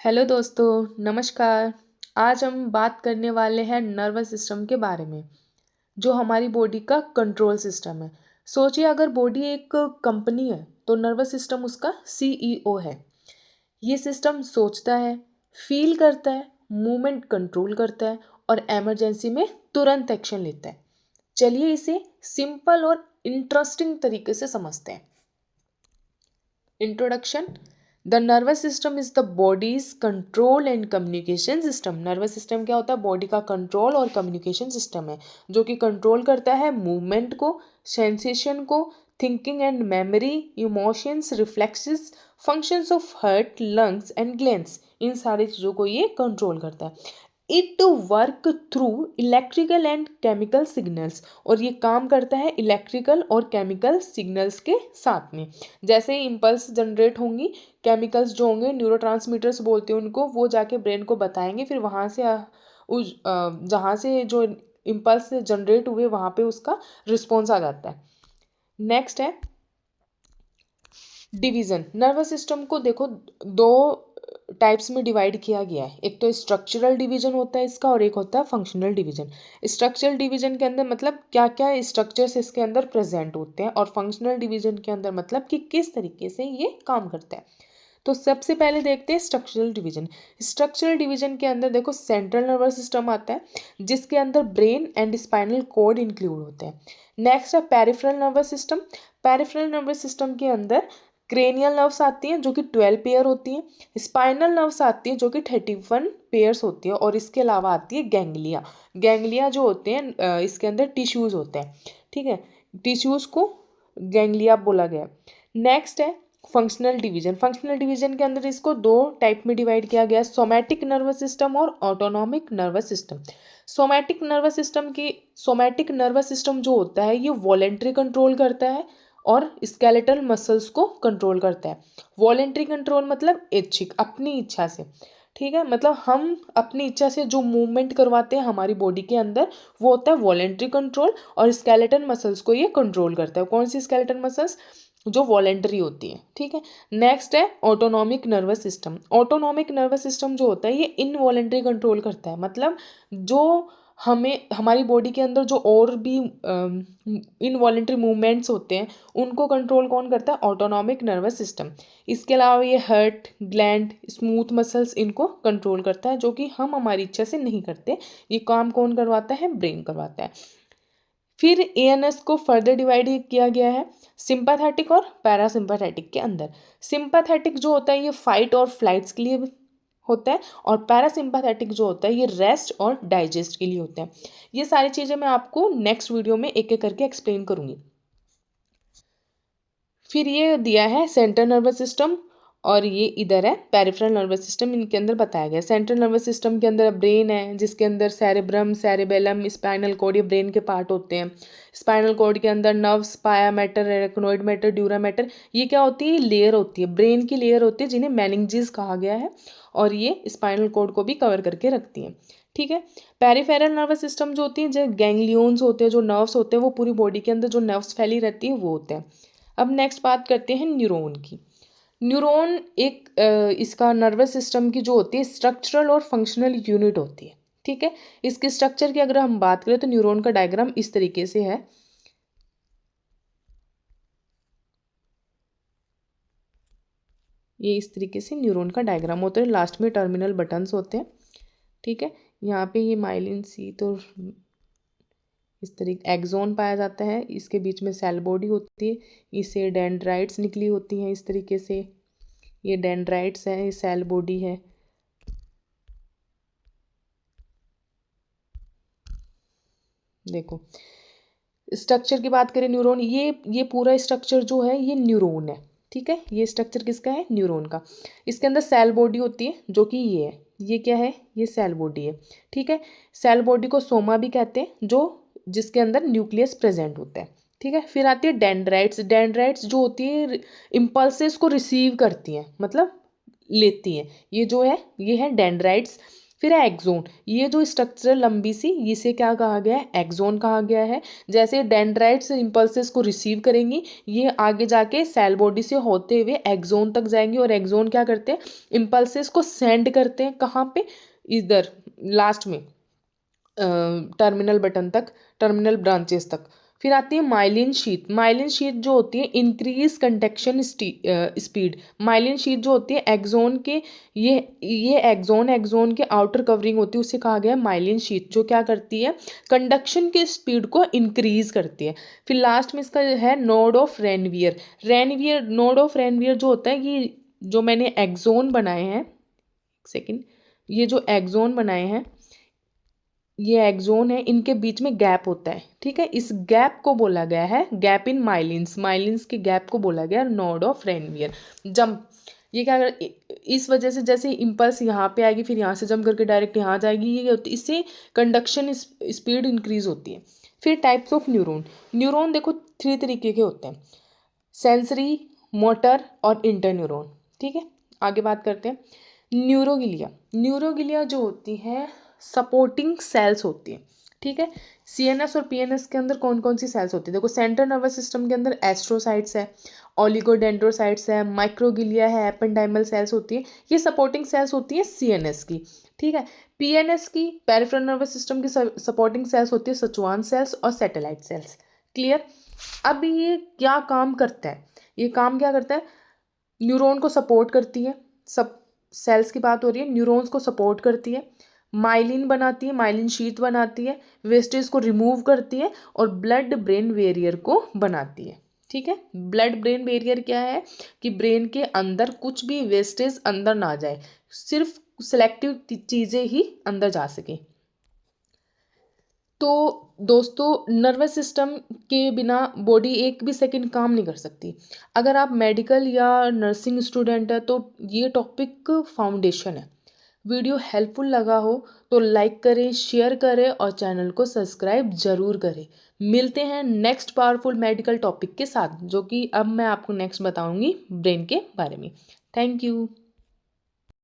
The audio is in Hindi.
हेलो दोस्तों, नमस्कार। आज हम बात करने वाले हैं नर्वस सिस्टम के बारे में, जो हमारी बॉडी का कंट्रोल सिस्टम है। सोचिए, अगर बॉडी एक कंपनी है तो नर्वस सिस्टम उसका सीईओ है। ये सिस्टम सोचता है, फील करता है, मूवमेंट कंट्रोल करता है और इमरजेंसी में तुरंत एक्शन लेता है। चलिए इसे सिंपल और इंटरेस्टिंग तरीके से समझते हैं। Introduction. The nervous system is the bodies control and communication system. Nervous system क्या होता है? बॉडी का कंट्रोल और कम्युनिकेशन सिस्टम है, जो कि कंट्रोल करता है मूवमेंट को, सेंसेशन को, thinking and memory, emotions, reflexes, functions of heart, lungs and glands. इन सारी चीज़ों को ये कंट्रोल करता है। It work through electrical and chemical signals, और ये काम करता है इलेक्ट्रिकल और केमिकल सिग्नल्स के साथ में। जैसे ही इम्पल्स जनरेट होंगी, केमिकल्स जो होंगे, न्यूरोट्रांसमीटर्स बोलते हैं उनको, वो जाके ब्रेन को बताएंगे, फिर वहाँ से जहाँ से जो इम्पल्स जनरेट हुए वहाँ पे उसका रिस्पॉन्स आ जाता है। नेक्स्ट है डिवीज़न। नर्वस सिस्टम को देखो, दो टाइप्स में डिवाइड किया गया है। एक तो स्ट्रक्चरल डिवीजन होता है इसका, और एक होता है फंक्शनल डिवीजन। स्ट्रक्चरल डिवीजन के अंदर मतलब क्या क्या स्ट्रक्चर्स इसके अंदर प्रेजेंट होते हैं, और फंक्शनल डिवीजन के अंदर मतलब कि किस तरीके से ये काम करता है। तो सबसे पहले देखते हैं स्ट्रक्चरल डिवीजन। स्ट्रक्चरल डिवीजन के अंदर देखो, सेंट्रल नर्वस सिस्टम आता है, जिसके अंदर brain and spinal cord include होते हैं। नेक्स्ट है peripheral nervous system. Peripheral nervous system के अंदर क्रेनियल नर्व्स आती हैं, जो कि 12 पेयर होती हैं। स्पाइनल नर्व्स आती हैं, जो कि 31 पेयर्स होती है, और इसके अलावा आती है गैंग्लिया। गैंग्लिया जो होते हैं, इसके अंदर टिश्यूज़ होते हैं। ठीक है, टिश्यूज़ को गैंग्लिया बोला गया। नेक्स्ट है फंक्शनल डिवीजन। फंक्शनल डिवीजन के अंदर इसको दो टाइप में डिवाइड किया गया है, सोमैटिक नर्वस सिस्टम और autonomic nervous system. Somatic nervous system जो होता है, ये वॉलेंट्री कंट्रोल करता है और स्केलेटल मसल्स को कंट्रोल करता है। वॉलेंट्री कंट्रोल मतलब ऐच्छिक, अपनी इच्छा से। ठीक है, मतलब हम अपनी इच्छा से जो मूवमेंट करवाते हैं हमारी बॉडी के अंदर, वो होता है वॉलेंट्री कंट्रोल, और स्केलेटल मसल्स को ये कंट्रोल करता है। कौन सी स्केलेटल मसल्स? जो वॉलेंट्री होती है। ठीक है, नेक्स्ट है autonomic nervous system. Autonomic nervous system जो होता है, ये इनवॉलेंट्री कंट्रोल करता है, मतलब जो हमें हमारी बॉडी के अंदर जो और भी इनवॉलेंट्री मूवमेंट्स होते हैं, उनको कंट्रोल कौन करता है? Autonomic nervous system. इसके अलावा ये हार्ट, ग्लैंड, स्मूथ मसल्स, इनको कंट्रोल करता है, जो कि हम हमारी इच्छा से नहीं करते। ये काम कौन करवाता है? ब्रेन करवाता है। फिर एएनएस को फर्दर डिवाइड किया गया है सिंपैथेटिक और पैरासिम्पैथेटिक के अंदर। सिंपैथेटिक जो होता है, ये फाइट और फ्लाइट्स के लिए होता है, और पैरासिम्पैथेटिक जो होता है, ये रेस्ट और डाइजेस्ट के लिए होता है। ये सारी चीज़ें मैं आपको नेक्स्ट वीडियो में एक एक करके एक्सप्लेन करूँगी। फिर ये दिया है सेंट्रल नर्वस सिस्टम, और ये इधर है पेरिफेरल नर्वस सिस्टम। इनके अंदर बताया गया सेंट्रल नर्वस सिस्टम के अंदर ब्रेन है, जिसके अंदर सेरेब्रम, सेरेबेलम, स्पाइनल कॉर्ड, ये ब्रेन के पार्ट होते हैं। स्पाइनल कॉर्ड के अंदर नर्व्स, पाया मैटर, एराकिनोइड मैटर, ड्यूरा मैटर, ये क्या होती है? लेयर होती है, ब्रेन की लेयर होती है, जिन्हें मेनिंजेस कहा गया है, और ये स्पाइनल कॉर्ड को भी कवर करके रखती हैं। ठीक है, पेरिफेरल नर्वस सिस्टम जो होती है, जो गैंग्लियंस होते हैं, जो नर्व्स होते हैं, वो पूरी बॉडी के अंदर जो नर्व्स फैली रहती है, वो होते हैं। अब नेक्स्ट बात करते हैं न्यूरॉन की। न्यूरॉन एक इसका नर्वस सिस्टम की जो होती है स्ट्रक्चरल और फंक्शनल यूनिट होती है। ठीक है, इसके स्ट्रक्चर की अगर हम बात करें तो न्यूरॉन का डायग्राम इस तरीके से है। ये इस तरीके से न्यूरॉन का डायग्राम होता है, लास्ट में टर्मिनल बटन्स होते हैं। ठीक है, यहाँ पे ये माइलिन सी, तो इस तरीके एक्सोन पाया जाता है, इसके बीच में सेल बॉडी होती है, इससे डेंड्राइट्स निकली होती हैं इस तरीके से। ये डेंड्राइट्स है, ये सेल बॉडी है। देखो, स्ट्रक्चर की बात करें न्यूरॉन, ये पूरा स्ट्रक्चर जो है, ये न्यूरॉन है। ठीक है, ये स्ट्रक्चर किसका है? न्यूरॉन का। इसके अंदर सेल बॉडी होती है, जो कि ये है। ये क्या है? ये सेल बॉडी है। ठीक है, सेल बॉडी को सोमा भी कहते हैं, जो जिसके अंदर न्यूक्लियस प्रेजेंट होता है। ठीक है, फिर आती है डेंड्राइट्स। डेंड्राइट्स जो होती है इम्पल्सेस को रिसीव करती हैं, मतलब लेती हैं। ये जो है, ये है डेंड्राइट्स। फिर है एक्सोन, ये जो स्ट्रक्चर लंबी सी, इसे क्या कहा गया है, एक्सोन कहा गया है। जैसे डेंड्राइट्स इम्पल्सेस को रिसीव करेंगी, ये आगे जाके सेल बॉडी से होते हुए एक्सोन तक जाएंगी, और एक्सोन क्या करते हैं, इम्पल्सेस को सेंड करते हैं कहाँ पे, इधर लास्ट में टर्मिनल बटन तक, टर्मिनल ब्रांचेस तक। फिर आती है माइलिन शीथ। माइलिन शीथ जो होती है increase conduction speed. Myelin sheath जो होती है एक्सोन के, ये एक्सोन के आउटर कवरिंग होती है, उसे कहा गया है माइलिन शीथ, जो क्या करती है, कंडक्शन की स्पीड को इंक्रीज करती है। फिर लास्ट में इसका है node of Ranvier. Node of Ranvier जो होता है, ये जो मैंने एक्सोन बनाए हैं, सेकेंड, ये जो एक्सोन बनाए हैं, ये एक्सोन है, इनके बीच में गैप होता है, ठीक है, इस गैप को बोला गया है गैप इन माइलिन्स। माइलिन्स के गैप को बोला गया नोड ऑफ रेनवियर। जंप, ये क्या कर, इस वजह से जैसे इम्पल्स यहाँ पे आएगी, फिर यहाँ से जंप करके डायरेक्ट यहाँ जाएगी, ये होती, इससे कंडक्शन स्पीड इंक्रीज होती है। फिर टाइप्स ऑफ न्यूरॉन। न्यूरॉन देखो 3 तरीके के होते हैं, सेंसरी, मोटर और इंटरन्यूरॉन, ठीक है। आगे बात करते हैं न्यूरोगिलिया। न्यूरोगिलिया जो होती है सपोर्टिंग सेल्स होती है, ठीक है। सीएनएस और पीएनएस के अंदर कौन कौन सी सेल्स होती है, देखो सेंट्रल नर्वस सिस्टम के अंदर एस्ट्रोसाइट्स है, ओलिगोडेंड्रोसाइट्स है, माइक्रोगिलिया है, एपेंडाइमल सेल्स होती है, ये सपोर्टिंग सेल्स होती है सीएनएस की, ठीक है। पीएनएस की, पेरिफेरल नर्वस सिस्टम की सपोर्टिंग सेल्स होती है सचुआन सेल्स और सैटेलाइट सेल्स। क्लियर। अब ये क्या काम करता है, ये काम क्या करता है, न्यूरॉन को सपोर्ट करती है, सब सेल्स की बात हो रही है, न्यूरॉन्स को सपोर्ट करती है, माइलिन बनाती है, माइलिन शीट बनाती है, वेस्टेज को रिमूव करती है, और ब्लड ब्रेन बैरियर को बनाती है, ठीक है। ब्लड ब्रेन बैरियर क्या है कि ब्रेन के अंदर कुछ भी वेस्टेज अंदर ना जाए, सिर्फ सेलेक्टिव चीज़ें ही अंदर जा सके। तो दोस्तों नर्वस सिस्टम के बिना बॉडी एक भी सेकंड काम नहीं कर सकती। अगर आप मेडिकल या नर्सिंग स्टूडेंट है तो ये टॉपिक फाउंडेशन है। वीडियो हेल्पफुल लगा हो तो लाइक करें, शेयर करें और चैनल को सब्सक्राइब ज़रूर करें। मिलते हैं नेक्स्ट पावरफुल मेडिकल टॉपिक के साथ, जो कि अब मैं आपको नेक्स्ट बताऊंगी ब्रेन के बारे में। Thank you.